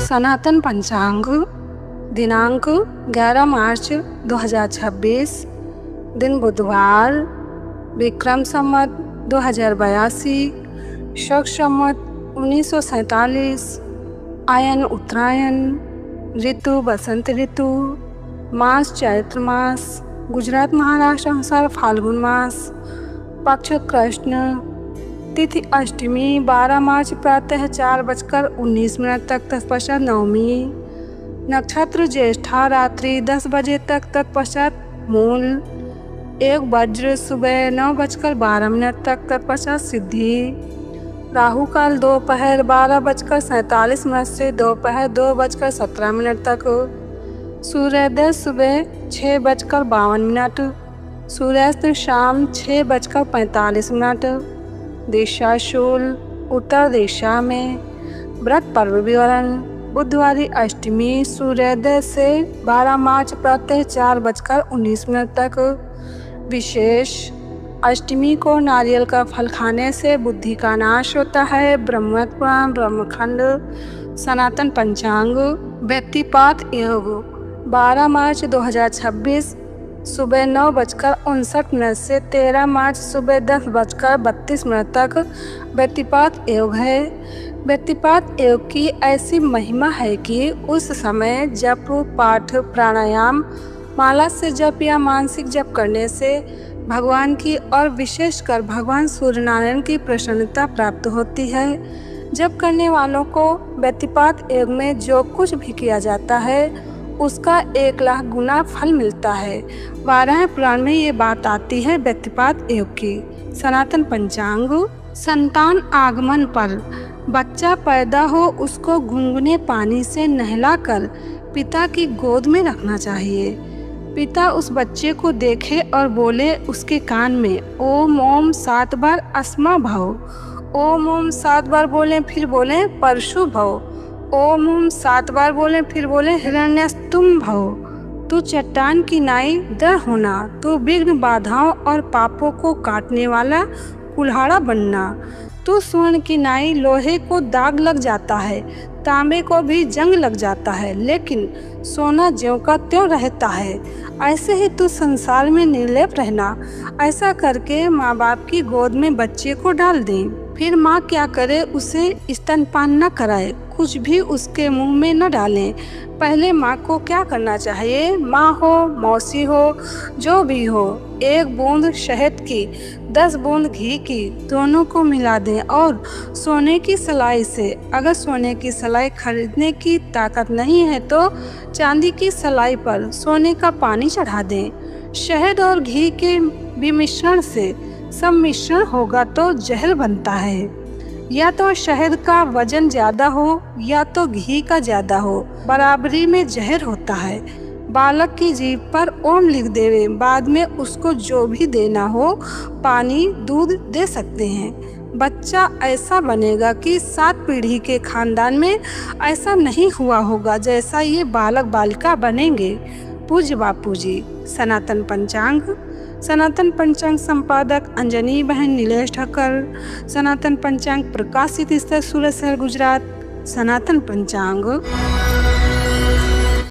सनातन पंचांग दिनांक 11 मार्च 2026, दिन बुधवार, विक्रम संवत 2082, शक संवत 1947, आयन उत्तरायण, ऋतु बसंत ऋतु, मास चैत्र मास, गुजरात महाराष्ट्र अनुसार फाल्गुन मास, पक्ष कृष्ण, तिथि अष्टमी 12 मार्च प्रातः 4:19 तक, तत्पश्चात नवमी, नक्षत्र ज्येष्ठा रात्रि 10 बजे तक, तत्पश्चात मूल, 1 वज्र सुबह 9:12 तक, तत्पश्चात सिद्धि, राहु काल दोपहर 12:47 से दोपहर 2:17 तक, सूर्योदय सुबह 6:52, सूर्यास्त शाम 6:45, दिशा शूल, उत्तर दिशा में, व्रत पर्व विवरण। बुधवारी अष्टमी सूर्योदय से 12 मार्च प्रातः 4:19 तक। विशेष, अष्टमी को नारियल का फल खाने से बुद्धि का नाश होता है। ब्रह्मपुराण ब्रह्मखंड सनातन पंचांग व्यक्तिपात योग 12 मार्च 2026 सुबह 9:59 से 13 मार्च सुबह 10:32 तक व्यक्तिपात योग है। व्यक्तिपात योग की ऐसी महिमा है कि उस समय जप, पाठ, प्राणायाम, माला से जप या मानसिक जप करने से भगवान की और विशेषकर भगवान सूर्यनारायण की प्रसन्नता प्राप्त होती है। जप करने वालों को व्यक्तिपात योग में जो कुछ भी किया जाता है उसका 1 लाख गुना फल मिलता है। 12वें पुराण में ये बात आती है व्यक्तिपात योग की। सनातन पंचांग संतान आगमन पर बच्चा पैदा हो उसको गुनगुने पानी से नहलाकर पिता की गोद में रखना चाहिए। पिता उस बच्चे को देखे और बोले उसके कान में ओम ओम 7 बार अस्मा भव। ओम ओम 7 बार बोले, फिर बोले परशु भव। ओम ओम 7 बार बोले, फिर बोले हिरण्यस्तुम भव। तू चट्टान की नाई दृढ़ होना, तू विघ्न बाधाओं और पापों को काटने वाला कुल्हाड़ा बनना। तू स्वर्ण की नाई, लोहे को दाग लग जाता है, तांबे को भी जंग लग जाता है, लेकिन सोना ज्यों का त्यों रहता है। ऐसे ही तू संसार में निर्लेप रहना। ऐसा करके माँ बाप की गोद में बच्चे को डाल दें। फिर माँ क्या करे, उसे स्तनपान न कराए, कुछ भी उसके मुंह में न डालें। पहले माँ को क्या करना चाहिए, माँ हो मौसी हो जो भी हो, 1 बूंद शहद की 10 बूंद घी की दोनों को मिला दें और सोने की सलाई से, अगर सोने की सलाई खरीदने की ताकत नहीं है तो चांदी की सलाई पर सोने का पानी चढ़ा दें। शहद और घी के विमिश्रण से सम्मिश्रण होगा तो जहर बनता है। या तो शहद का वजन ज्यादा हो या तो घी का ज्यादा हो, बराबरी में जहर होता है। बालक की जीभ पर ओम लिख देवे, बाद में उसको जो भी देना हो पानी दूध दे सकते हैं। बच्चा ऐसा बनेगा कि 7 पीढ़ी के खानदान में ऐसा नहीं हुआ होगा जैसा ये बालक बालिका बनेंगे। पूज्य बापू जी। सनातन पंचांग सनातन पंचांग संपादक अंजनी बहन नीलेश ठक्कर। सनातन पंचांग प्रकाशित स्थल सूरत शहर गुजरात। सनातन पंचांग।